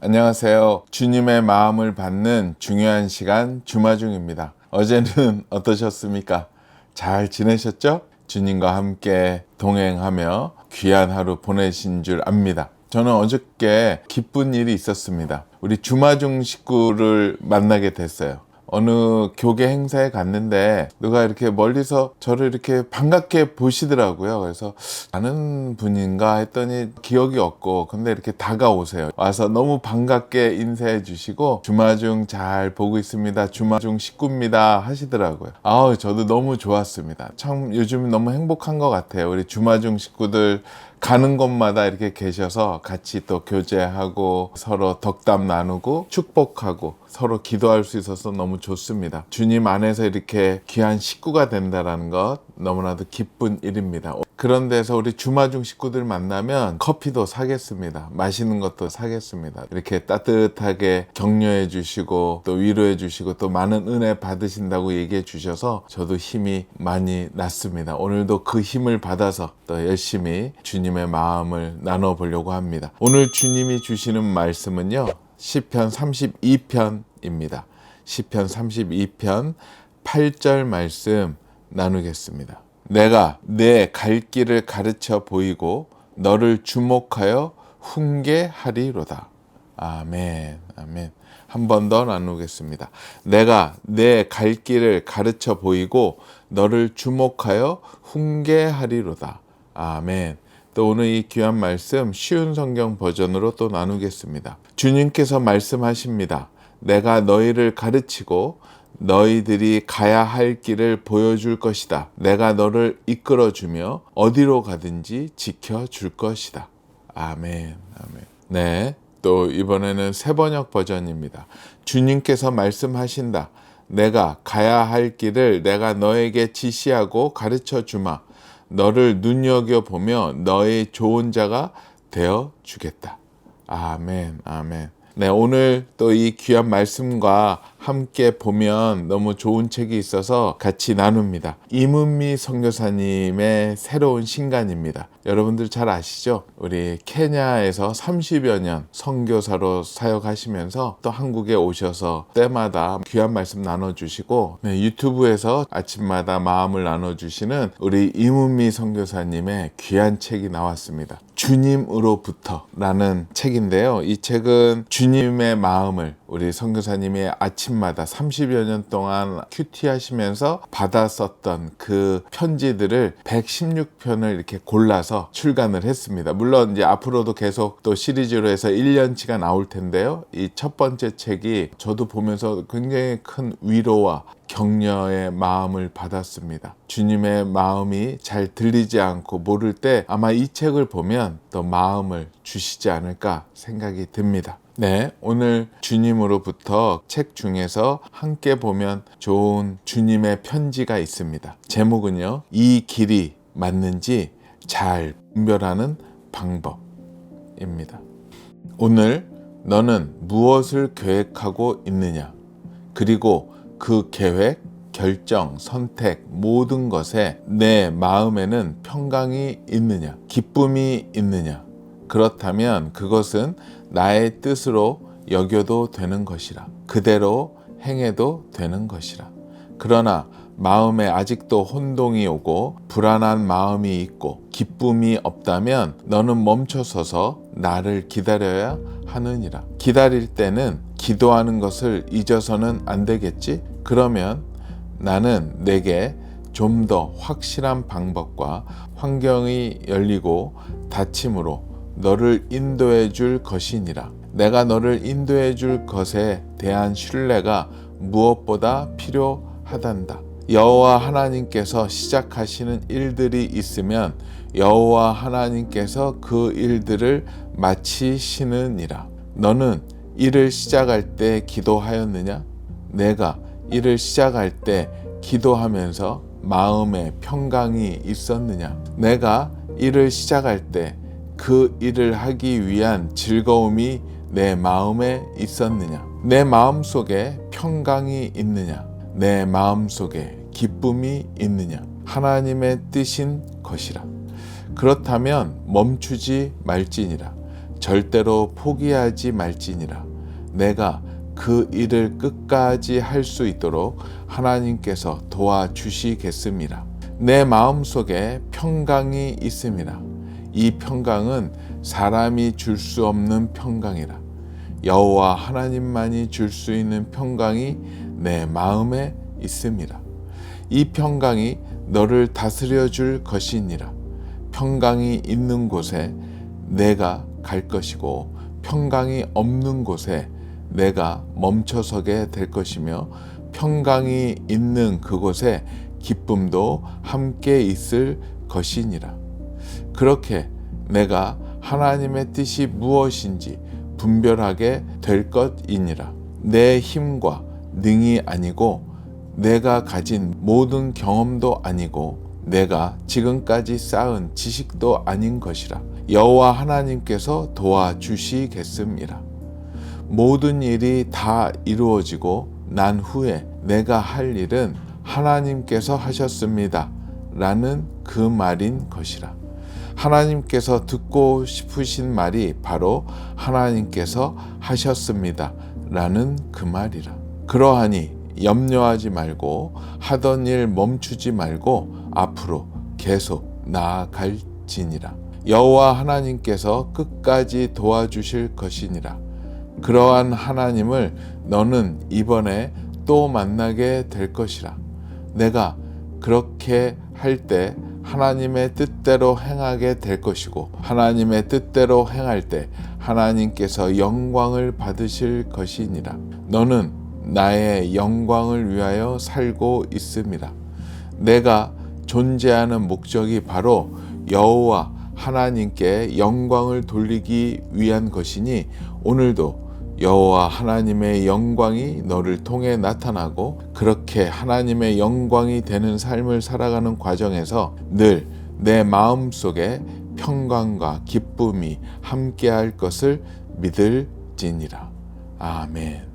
안녕하세요. 주님의 마음을 받는 중요한 시간 주마중입니다. 어제는 어떠셨습니까? 잘 지내셨죠? 주님과 함께 동행하며 귀한 하루 보내신 줄 압니다. 저는 어저께 기쁜 일이 있었습니다. 우리 주마중 식구를 만나게 됐어요. 어느 교계 행사에 갔는데 누가 이렇게 멀리서 저를 이렇게 반갑게 보시더라고요. 그래서 아는 분인가 했더니 기억이 없고, 근데 이렇게 다가오세요. 와서 너무 반갑게 인사해 주시고 주마중 잘 보고 있습니다, 주마중 식구입니다 하시더라고요. 저도 너무 좋았습니다. 참 요즘 너무 행복한 것 같아요. 우리 주마중 식구들 가는 곳마다 이렇게 계셔서 같이 또 교제하고 서로 덕담 나누고 축복하고 서로 기도할 수 있어서 너무 좋습니다. 주님 안에서 이렇게 귀한 식구가 된다는 것 너무나도 기쁜 일입니다. 그런 데서 우리 주마중 식구들 만나면 커피도 사겠습니다. 맛있는 것도 사겠습니다. 이렇게 따뜻하게 격려해 주시고 또 위로해 주시고 또 많은 은혜 받으신다고 얘기해 주셔서 저도 힘이 많이 났습니다. 오늘도 그 힘을 받아서 또 열심히 주님의 마음을 나눠보려고 합니다. 오늘 주님이 주시는 말씀은요, 시편 32편입니다. 시편 32편 8절 말씀 나누겠습니다. 내가 내 갈 길을 가르쳐 보이고 너를 주목하여 훈계하리로다. 아멘, 아멘. 한 번 더 나누겠습니다. 내가 내 갈 길을 가르쳐 보이고 너를 주목하여 훈계하리로다. 아멘. 또 오늘 이 귀한 말씀 쉬운 성경 버전으로 또 나누겠습니다. 주님께서 말씀하십니다. 내가 너희를 가르치고 너희들이 가야 할 길을 보여줄 것이다. 내가 너를 이끌어주며 어디로 가든지 지켜줄 것이다. 아멘, 아멘. 네, 또 이번에는 새번역 버전입니다. 주님께서 말씀하신다. 내가 가야 할 길을 내가 너에게 지시하고 가르쳐 주마. 너를 눈여겨보며 너의 좋은 자가 되어 주겠다. 아멘, 아멘. 네, 오늘 또 이 귀한 말씀과 함께 보면 너무 좋은 책이 있어서 같이 나눕니다. 이문미 선교사님의 새로운 신간입니다. 여러분들 잘 아시죠? 우리 케냐에서 30여 년 선교사로 사역하시면서 또 한국에 오셔서 때마다 귀한 말씀 나눠주시고, 네, 유튜브에서 아침마다 마음을 나눠주시는 우리 이문미 선교사님의 귀한 책이 나왔습니다. 주님으로부터 라는 책인데요. 이 책은 주님의 마음을 우리 선교사님이 아침마다 30여 년 동안 큐티 하시면서 받았었던 그 편지들을 116편을 이렇게 골라서 출간을 했습니다. 물론 이제 앞으로도 계속 또 시리즈로 해서 1년치가 나올 텐데요. 이 첫 번째 책이 저도 보면서 굉장히 큰 위로와 격려의 마음을 받았습니다. 주님의 마음이 잘 들리지 않고 모를 때 아마 이 책을 보면 또 마음을 주시지 않을까 생각이 듭니다. 네, 오늘 주님으로부터 책 중에서 함께 보면 좋은 주님의 편지가 있습니다. 제목은요, 이 길이 맞는지 잘 분별하는 방법입니다. 오늘 너는 무엇을 계획하고 있느냐? 그리고 그 계획, 결정, 선택 모든 것에 내 마음에는 평강이 있느냐? 기쁨이 있느냐? 그렇다면 그것은 나의 뜻으로 여겨도 되는 것이라. 그대로 행해도 되는 것이라. 그러나 마음에 아직도 혼동이 오고 불안한 마음이 있고 기쁨이 없다면 너는 멈춰서서 나를 기다려야 하느니라. 기다릴 때는 기도하는 것을 잊어서는 안 되겠지? 그러면 나는 내게 좀 더 확실한 방법과 환경이 열리고 닫힘으로 너를 인도해 줄 것이니라. 내가 너를 인도해 줄 것에 대한 신뢰가 무엇보다 필요하단다. 여호와 하나님께서 시작하시는 일들이 있으면 여호와 하나님께서 그 일들을 마치시느니라. 너는 일을 시작할 때 기도하였느냐? 내가 일을 시작할 때 기도하면서 마음에 평강이 있었느냐? 내가 일을 시작할 때 그 일을 하기 위한 즐거움이 내 마음에 있었느냐? 내 마음 속에 평강이 있느냐? 내 마음 속에 기쁨이 있느냐? 하나님의 뜻인 것이라. 그렇다면 멈추지 말지니라. 절대로 포기하지 말지니라. 내가 그 일을 끝까지 할 수 있도록 하나님께서 도와주시겠습니다. 내 마음속에 평강이 있음이라. 이 평강은 사람이 줄 수 없는 평강이라. 여호와 하나님만이 줄 수 있는 평강이 내 마음에 있음이라. 이 평강이 너를 다스려 줄 것이니라. 평강이 있는 곳에 내가 갈 것이고 평강이 없는 곳에 내가 멈춰서게 될 것이며 평강이 있는 그곳에 기쁨도 함께 있을 것이니라. 그렇게 내가 하나님의 뜻이 무엇인지 분별하게 될 것이니라. 내 힘과 능이 아니고 내가 가진 모든 경험도 아니고 내가 지금까지 쌓은 지식도 아닌 것이라. 여호와 하나님께서 도와주시겠음이라. 모든 일이 다 이루어지고 난 후에 내가 할 일은 하나님께서 하셨습니다 라는 그 말인 것이라. 하나님께서 듣고 싶으신 말이 바로 하나님께서 하셨습니다 라는 그 말이라. 그러하니 염려하지 말고 하던 일 멈추지 말고 앞으로 계속 나아갈지니라. 여호와 하나님께서 끝까지 도와주실 것이니라. 그러한 하나님을 너는 이번에 또 만나게 될 것이라. 내가 그렇게 할 때 하나님의 뜻대로 행하게 될 것이고 하나님의 뜻대로 행할 때 하나님께서 영광을 받으실 것이니라. 너는 나의 영광을 위하여 살고 있음이라. 내가 존재하는 목적이 바로 여호와 하나님께 영광을 돌리기 위한 것이니 오늘도 여호와 하나님의 영광이 너를 통해 나타나고 그렇게 하나님의 영광이 되는 삶을 살아가는 과정에서 늘 내 마음속에 평강과 기쁨이 함께할 것을 믿을지니라. 아멘.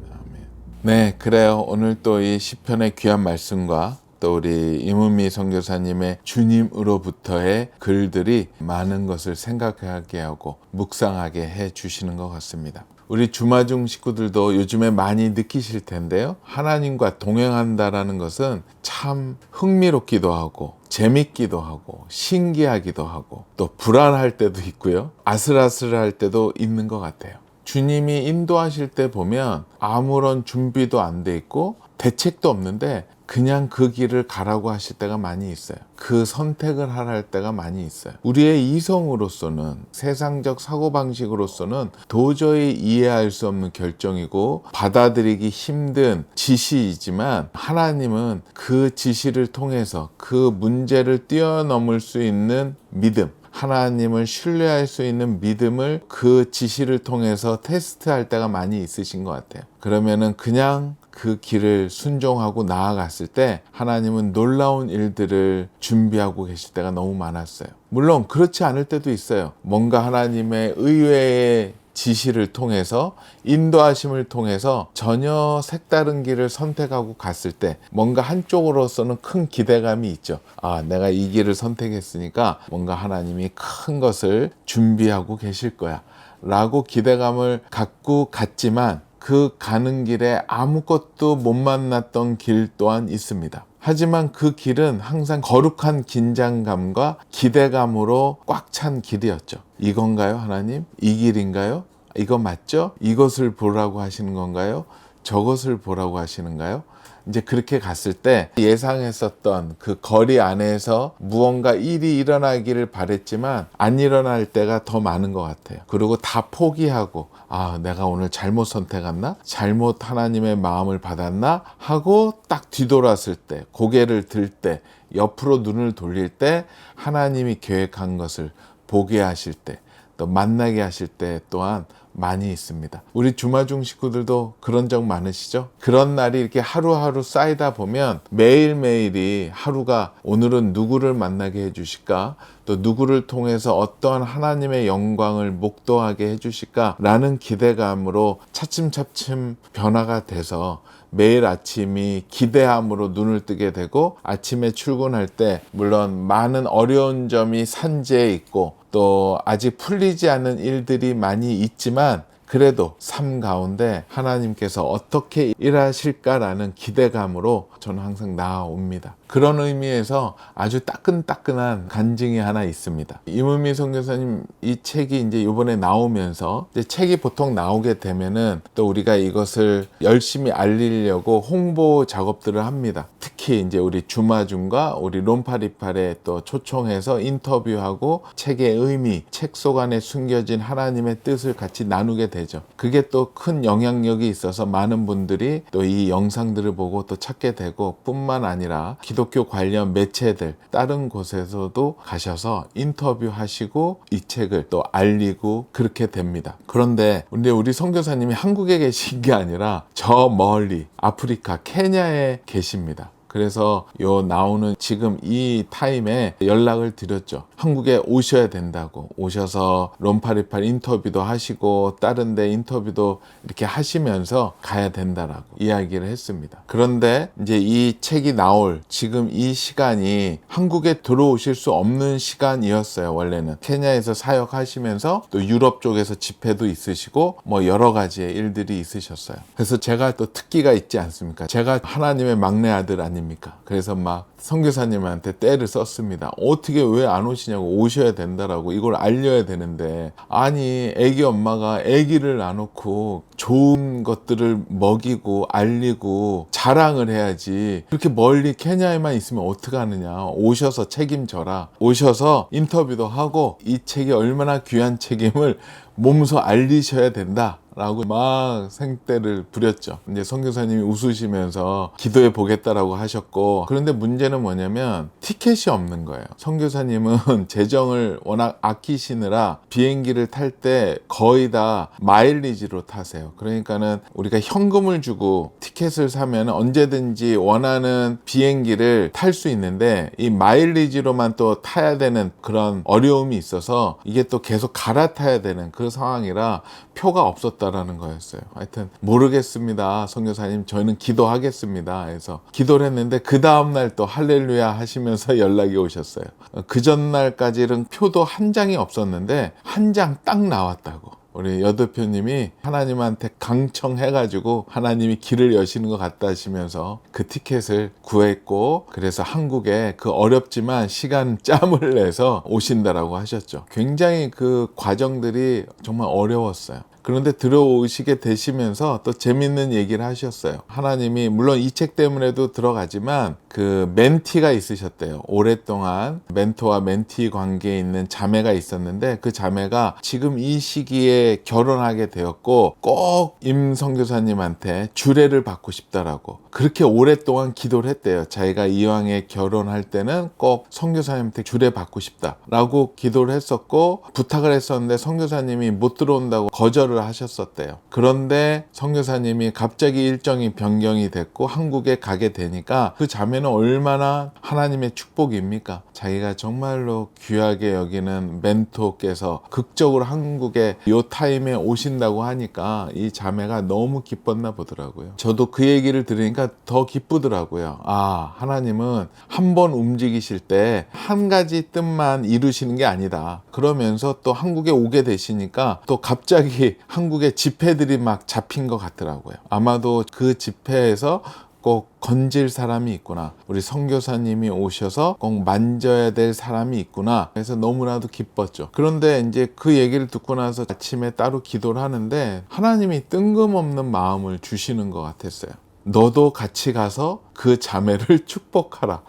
네, 그래요. 오늘 또 이 시편의 귀한 말씀과 또 우리 임은미 선교사님의 주님으로부터의 글들이 많은 것을 생각하게 하고 묵상하게 해 주시는 것 같습니다. 우리 주마중 식구들도 요즘에 많이 느끼실 텐데요. 하나님과 동행한다라는 것은 참 흥미롭기도 하고 재밌기도 하고 신기하기도 하고 또 불안할 때도 있고요. 아슬아슬할 때도 있는 것 같아요. 주님이 인도하실 때 보면 아무런 준비도 안 돼 있고 대책도 없는데 그냥 그 길을 가라고 하실 때가 많이 있어요. 그 선택을 할 때가 많이 있어요. 우리의 이성으로서는 세상적 사고방식으로서는 도저히 이해할 수 없는 결정이고 받아들이기 힘든 지시이지만 하나님은 그 지시를 통해서 그 문제를 뛰어넘을 수 있는 믿음, 하나님을 신뢰할 수 있는 믿음을 그 지시를 통해서 테스트할 때가 많이 있으신 것 같아요. 그러면은 그냥 그 길을 순종하고 나아갔을 때 하나님은 놀라운 일들을 준비하고 계실 때가 너무 많았어요. 물론 그렇지 않을 때도 있어요. 뭔가 하나님의 의외의 지시를 통해서 인도하심을 통해서 전혀 색다른 길을 선택하고 갔을 때 뭔가 한쪽으로서는 큰 기대감이 있죠. 아, 내가 이 길을 선택했으니까 뭔가 하나님이 큰 것을 준비하고 계실 거야 라고 기대감을 갖고 갔지만 그 가는 길에 아무것도 못 만났던 길 또한 있습니다. 하지만 그 길은 항상 거룩한 긴장감과 기대감으로 꽉 찬 길이었죠. 이건가요, 하나님? 이 길인가요? 이거 맞죠? 이것을 보라고 하시는 건가요? 저것을 보라고 하시는가요? 이제 그렇게 갔을 때 예상했었던 그 거리 안에서 무언가 일이 일어나기를 바랬지만 안 일어날 때가 더 많은 것 같아요. 그리고 다 포기하고 아, 내가 오늘 잘못 선택했나? 잘못 하나님의 마음을 받았나? 하고 딱 뒤돌았을 때, 고개를 들 때, 옆으로 눈을 돌릴 때 하나님이 계획한 것을 보게 하실 때, 또 만나게 하실 때 또한 많이 있습니다. 우리 주마중 식구들도 그런 적 많으시죠? 그런 날이 이렇게 하루하루 쌓이다 보면 매일매일이 하루가 오늘은 누구를 만나게 해주실까? 또 누구를 통해서 어떠한 하나님의 영광을 목도하게 해주실까? 라는 기대감으로 차츰차츰 변화가 돼서 매일 아침이 기대함으로 눈을 뜨게 되고 아침에 출근할 때 물론 많은 어려운 점이 산재에 있고 또 아직 풀리지 않은 일들이 많이 있지만 그래도 삶 가운데 하나님께서 어떻게 일하실까라는 기대감으로 저는 항상 나아옵니다. 그런 의미에서 아주 따끈따끈한 간증이 하나 있습니다. 임은미 선교사님 이 책이 이제 이번에 나오면서 이제 책이 보통 나오게 되면은 또 우리가 이것을 열심히 알리려고 홍보 작업들을 합니다. 특히 이제 우리 주마중과 우리 롬파리팔에 또 초청해서 인터뷰하고 책의 의미, 책 속 안에 숨겨진 하나님의 뜻을 같이 나누게 되죠. 그게 또 큰 영향력이 있어서 많은 분들이 또 이 영상들을 보고 또 찾게 되고 뿐만 아니라 기독교 관련 매체들 다른 곳에서도 가셔서 인터뷰하시고 이 책을 또 알리고 그렇게 됩니다. 그런데 우리 선교사님이 한국에 계신 게 아니라 저 멀리 아프리카 케냐에 계십니다. 그래서 나오는 지금 이 타임에 연락을 드렸죠. 한국에 오셔야 된다고. 오셔서 롬파리팔 인터뷰도 하시고 다른 데 인터뷰도 이렇게 하시면서 가야 된다라고 이야기를 했습니다. 그런데 이제 이 책이 나올 지금 이 시간이 한국에 들어오실 수 없는 시간이었어요. 원래는 케냐에서 사역하시면서 또 유럽 쪽에서 집회도 있으시고 뭐 여러 가지의 일들이 있으셨어요. 그래서 제가 또 특기가 있지 않습니까? 제가 하나님의 막내 아들 아닙니까? 그래서 막 선교사님한테 때를 썼습니다. 어떻게 왜 안 오시냐고. 오셔야 된다라고. 이걸 알려야 되는데 아니 애기 엄마가 애기를 낳아놓고 좋은 것들을 먹이고 알리고 자랑을 해야지 그렇게 멀리 케냐에만 있으면 어떡하느냐. 오셔서 책임져라. 오셔서 인터뷰도 하고 이 책이 얼마나 귀한 책임을 몸소 알리셔야 된다 라고 막 생떼를 부렸죠. 이제 선교사님이 웃으시면서 기도해 보겠다라고 하셨고, 그런데 문제는 뭐냐면 티켓이 없는 거예요. 선교사님은 재정을 워낙 아끼시느라 비행기를 탈 때 거의 다 마일리지로 타세요. 그러니까는 우리가 현금을 주고 티켓을 사면 언제든지 원하는 비행기를 탈 수 있는데 이 마일리지로만 또 타야 되는 그런 어려움이 있어서 이게 또 계속 갈아타야 되는 그 상황이라 표가 없었다라는 거였어요. 하여튼 모르겠습니다. 선교사님 저희는 기도하겠습니다. 그래서 기도를 했는데 그 다음날 또 할렐루야 하시면서 연락이 오셨어요. 그 전날까지는 표도 한 장이 없었는데 한 장 딱 나왔다고. 우리 여대표님이 하나님한테 강청해가지고 하나님이 길을 여시는 것 같다 하시면서 그 티켓을 구했고, 그래서 한국에 그 어렵지만 시간 짬을 내서 오신다라고 하셨죠. 굉장히 그 과정들이 정말 어려웠어요. 그런데 들어오시게 되시면서 또 재밌는 얘기를 하셨어요. 하나님이 물론 이 책 때문에도 들어가지만 그 멘티가 있으셨대요. 오랫동안 멘토와 멘티 관계에 있는 자매가 있었는데 그 자매가 지금 이 시기에 결혼하게 되었고 꼭 임 선교사님한테 주례를 받고 싶다라고 그렇게 오랫동안 기도를 했대요. 자기가 이왕에 결혼할 때는 꼭 선교사님한테 주례 받고 싶다라고 기도를 했었고 부탁을 했었는데 선교사님이 못 들어온다고 거절을 하셨었대요. 그런데 선교사님이 갑자기 일정이 변경이 됐고 한국에 가게 되니까 그 자매는 얼마나 하나님의 축복입니까? 자기가 정말로 귀하게 여기는 멘토께서 극적으로 한국에 이 타임에 오신다고 하니까 이 자매가 너무 기뻤나 보더라고요. 저도 그 얘기를 들으니까 더 기쁘더라고요. 아, 하나님은 한 번 움직이실 때 한 가지 뜻만 이루시는 게 아니다. 그러면서 또 한국에 오게 되시니까 또 갑자기 한국에 집회들이 막 잡힌 것 같더라고요. 아마도 그 집회에서 꼭 건질 사람이 있구나. 우리 선교사님이 오셔서 꼭 만져야 될 사람이 있구나. 그래서 너무나도 기뻤죠. 그런데 이제 그 얘기를 듣고 나서 아침에 따로 기도를 하는데 하나님이 뜬금없는 마음을 주시는 것 같았어요. 너도 같이 가서 그 자매를 축복하라.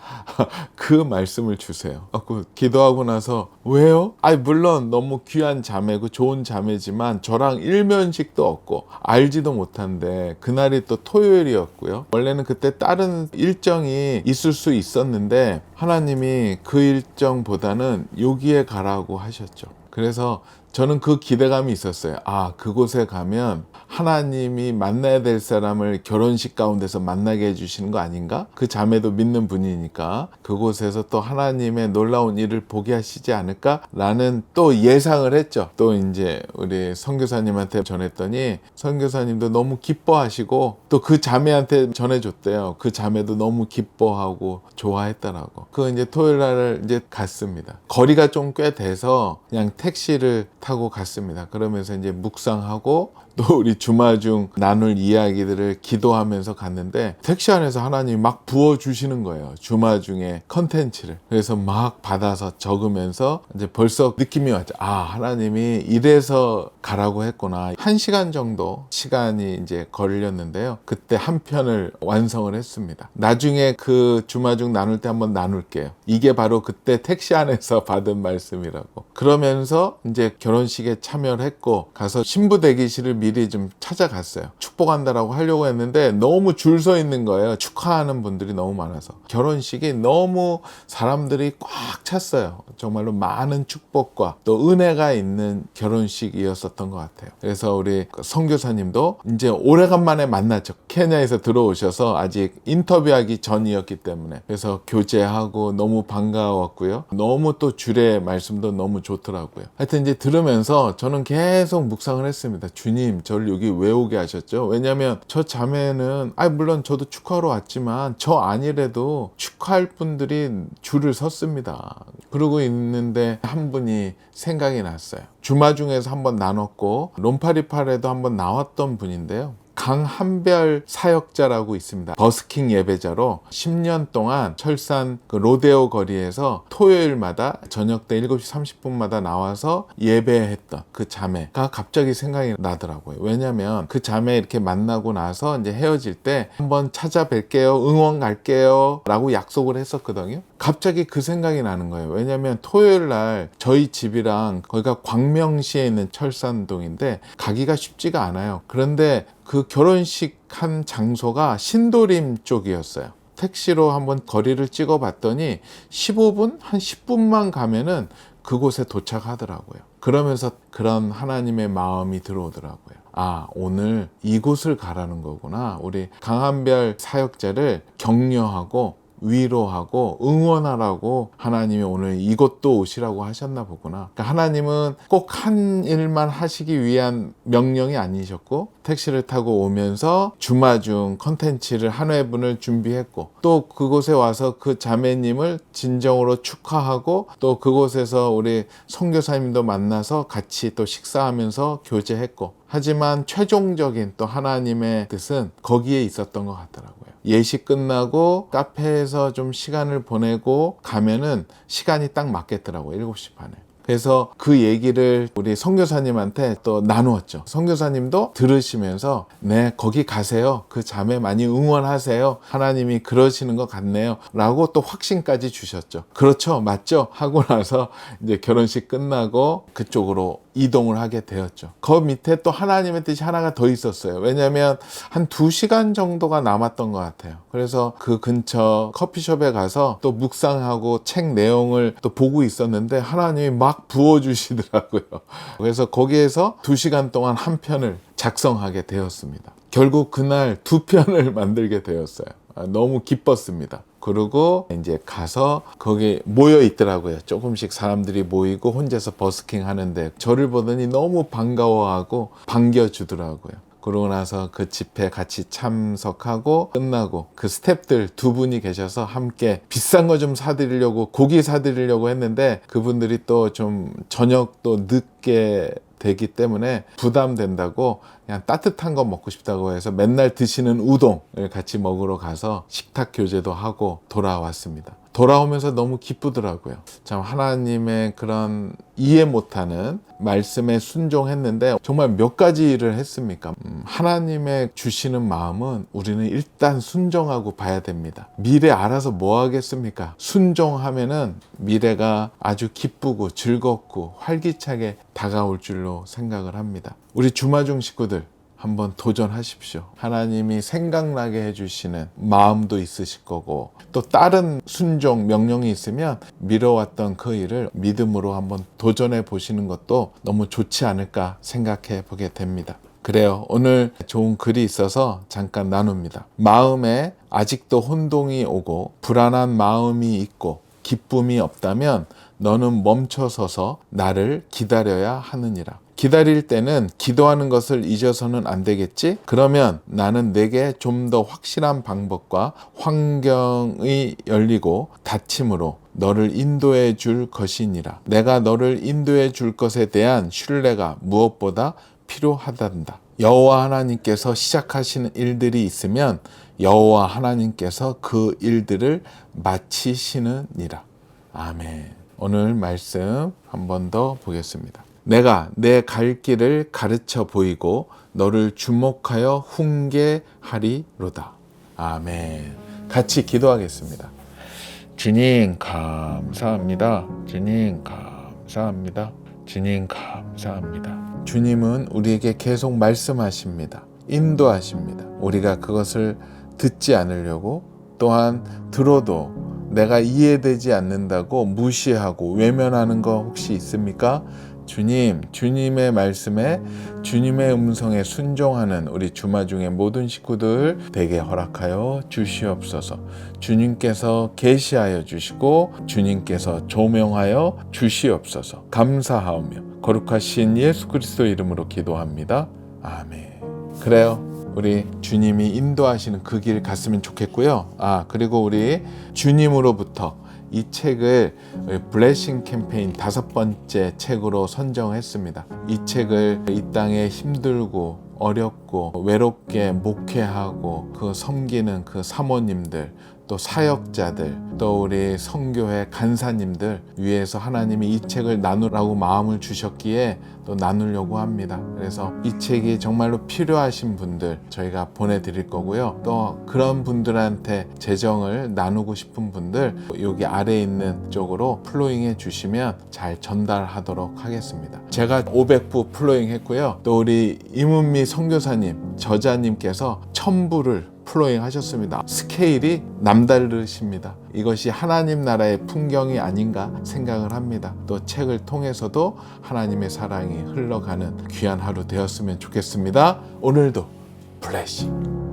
그 말씀을 주세요. 기도하고 나서 왜요? 물론 너무 귀한 자매고 좋은 자매지만 저랑 일면식도 없고 알지도 못한데 그날이 또 토요일이었고요. 원래는 그때 다른 일정이 있을 수 있었는데 하나님이 그 일정보다는 여기에 가라고 하셨죠. 그래서 저는 그 기대감이 있었어요. 아, 그곳에 가면 하나님이 만나야 될 사람을 결혼식 가운데서 만나게 해주시는 거 아닌가? 그 자매도 믿는 분이니까 그곳에서 또 하나님의 놀라운 일을 보게 하시지 않을까? 라는 또 예상을 했죠. 또 이제 우리 선교사님한테 전했더니 선교사님도 너무 기뻐하시고 또 그 자매한테 전해줬대요. 그 자매도 너무 기뻐하고 좋아했더라고. 그 이제 토요일 날 이제 갔습니다. 거리가 좀 꽤 돼서 그냥 택시를 타고 갔습니다. 그러면서 이제 묵상하고 또 우리 주마중 나눌 이야기들을 기도하면서 갔는데 택시 안에서 하나님이 막 부어주시는 거예요. 주마중의 컨텐츠를. 그래서 막 받아서 적으면서 이제 벌써 느낌이 왔죠. 아, 하나님이 이래서 가라고 했구나. 1시간 정도 시간이 이제 걸렸는데요. 그때 한 편을 완성을 했습니다. 나중에 그 주마중 나눌 때 한번 나눌게요. 이게 바로 그때 택시 안에서 받은 말씀이라고. 그러면서 이제 결혼식에 참여를 했고 가서 신부 대기실을 미리 좀 찾아갔어요. 축복한다라고 하려고 했는데 너무 줄 서 있는 거예요. 축하하는 분들이 너무 많아서. 결혼식이 너무 사람들이 꽉 찼어요. 정말로 많은 축복과 또 은혜가 있는 결혼식이었었던 것 같아요. 그래서 우리 선교사님도 이제 오래간만에 만났죠. 케냐에서 들어오셔서 아직 인터뷰하기 전이었기 때문에. 그래서 교제하고 너무 반가웠고요. 너무 또 주례 말씀도 너무 좋더라고요. 하여튼 이제 들으면서 저는 계속 묵상을 했습니다. 주님, 저를 여기 왜 오게 하셨죠? 왜냐하면 저 자매는 물론 저도 축하하러 왔지만 저 아니래도 축하할 분들이 줄을 섰습니다. 그러고 있는데 한 분이 생각이 났어요. 주마중에서 한번 나눴고 롬파리팔에도 한번 나왔던 분인데요. 강한별 사역자라고 있습니다. 버스킹 예배자로 10년 동안 철산 그 로데오 거리에서 토요일마다 저녁 때 7시 30분마다 나와서 예배했던 그 자매가 갑자기 생각이 나더라고요. 왜냐면 그 자매 이렇게 만나고 나서 이제 헤어질 때 한번 찾아뵐게요, 응원 갈게요 라고 약속을 했었거든요. 갑자기 그 생각이 나는 거예요. 왜냐면 토요일 날 저희 집이랑 거기가 광명시에 있는 철산동인데 가기가 쉽지가 않아요. 그런데 그 결혼식 한 장소가 신도림 쪽이었어요. 택시로 한번 거리를 찍어 봤더니 15분? 한 10분만 가면은 그곳에 도착하더라고요. 그러면서 그런 하나님의 마음이 들어오더라고요. 아, 오늘 이곳을 가라는 거구나. 우리 강한별 사역자를 격려하고 위로하고 응원하라고 하나님이 오늘 이곳도 오시라고 하셨나 보구나. 그러니까 하나님은 꼭 한 일만 하시기 위한 명령이 아니셨고 택시를 타고 오면서 주마중 컨텐츠를 한 회분을 준비했고 또 그곳에 와서 그 자매님을 진정으로 축하하고 또 그곳에서 우리 선교사님도 만나서 같이 또 식사하면서 교제했고 하지만 최종적인 또 하나님의 뜻은 거기에 있었던 것 같더라고요. 예식 끝나고 카페에서 좀 시간을 보내고 가면은 시간이 딱 맞겠더라고요. 7시 반에. 그래서 그 얘기를 우리 선교사님한테 또 나누었죠. 선교사님도 들으시면서 네, 거기 가세요. 그 자매 많이 응원하세요. 하나님이 그러시는 것 같네요. 라고 또 확신까지 주셨죠. 그렇죠. 맞죠? 하고 나서 이제 결혼식 끝나고 그쪽으로 이동을 하게 되었죠. 그 밑에 또 하나님의 뜻이 하나가 더 있었어요. 왜냐하면 한 2시간 정도가 남았던 것 같아요. 그래서 그 근처 커피숍에 가서 또 묵상하고 책 내용을 또 보고 있었는데 하나님이 막 부어주시더라고요. 그래서 거기에서 2시간 동안 한 편을 작성하게 되었습니다. 결국 그날 2편을 만들게 되었어요. 너무 기뻤습니다. 그리고 이제 가서 거기 모여 있더라고요. 조금씩 사람들이 모이고 혼자서 버스킹 하는데 저를 보더니 너무 반가워하고 반겨주더라고요. 그러고 나서 그 집회 같이 참석하고 끝나고 그 스태프들 2분이 계셔서 함께 비싼 거 좀 사드리려고 고기 사드리려고 했는데 그분들이 또 좀 저녁도 늦게 되기 때문에 부담된다고 그냥 따뜻한 거 먹고 싶다고 해서 맨날 드시는 우동을 같이 먹으러 가서 식탁 교제도 하고 돌아왔습니다. 돌아오면서 너무 기쁘더라고요. 참 하나님의 그런 이해 못하는 말씀에 순종했는데 정말 몇 가지 일을 했습니까? 하나님의 주시는 마음은 우리는 일단 순종하고 봐야 됩니다. 미래 알아서 뭐 하겠습니까? 순종하면은 미래가 아주 기쁘고 즐겁고 활기차게 다가올 줄로 생각을 합니다. 우리 주마중 식구들 한번 도전하십시오. 하나님이 생각나게 해주시는 마음도 있으실 거고, 또 다른 순종 명령이 있으면 미뤄왔던 그 일을 믿음으로 한번 도전해 보시는 것도 너무 좋지 않을까 생각해 보게 됩니다. 그래요. 오늘 좋은 글이 있어서 잠깐 나눕니다. 마음에 아직도 혼동이 오고 불안한 마음이 있고 기쁨이 없다면 너는 멈춰서서 나를 기다려야 하느니라. 기다릴 때는 기도하는 것을 잊어서는 안 되겠지? 그러면 나는 내게 좀 더 확실한 방법과 환경이 열리고 닫힘으로 너를 인도해 줄 것이니라. 내가 너를 인도해 줄 것에 대한 신뢰가 무엇보다 필요하단다. 여호와 하나님께서 시작하시는 일들이 있으면 여호와 하나님께서 그 일들을 마치시느니라. 아멘. 오늘 말씀 한 번 더 보겠습니다. 내가 내 갈 길을 가르쳐 보이고 너를 주목하여 훈계하리로다. 아멘. 같이 기도하겠습니다. 주님 감사합니다. 주님 감사합니다. 주님 감사합니다. 주님은 우리에게 계속 말씀하십니다. 인도하십니다. 우리가 그것을 듣지 않으려고, 또한 들어도 내가 이해되지 않는다고 무시하고 외면하는 거 혹시 있습니까? 주님, 주님의 말씀에, 주님의 음성에 순종하는 우리 주마중의 모든 식구들 되게 허락하여 주시옵소서. 주님께서 계시하여 주시고 주님께서 조명하여 주시옵소서. 감사하오며 거룩하신 예수 그리스도 이름으로 기도합니다. 아멘. 그래요. 우리 주님이 인도하시는 그 길 갔으면 좋겠고요. 그리고 우리 주님으로부터 이 책을 블레싱 캠페인 5번째 책으로 선정했습니다. 이 책을 이 땅에 힘들고 어렵고 외롭게 목회하고 그 섬기는 그 사모님들, 또 사역자들, 또 우리 선교회 간사님들 위해서 하나님이 이 책을 나누라고 마음을 주셨기에 또 나누려고 합니다. 그래서 이 책이 정말로 필요하신 분들 저희가 보내드릴 거고요. 또 그런 분들한테 재정을 나누고 싶은 분들 여기 아래에 있는 쪽으로 플로잉해 주시면 잘 전달하도록 하겠습니다. 제가 500부 플로잉 했고요. 또 우리 이문미 선교사님, 저자님께서 1000부를 플로잉 하셨습니다. 스케일이 남다르십니다. 이것이 하나님 나라의 풍경이 아닌가 생각을 합니다. 또 책을 통해서도 하나님의 사랑이 흘러가는 귀한 하루 되었으면 좋겠습니다. 오늘도 블레싱.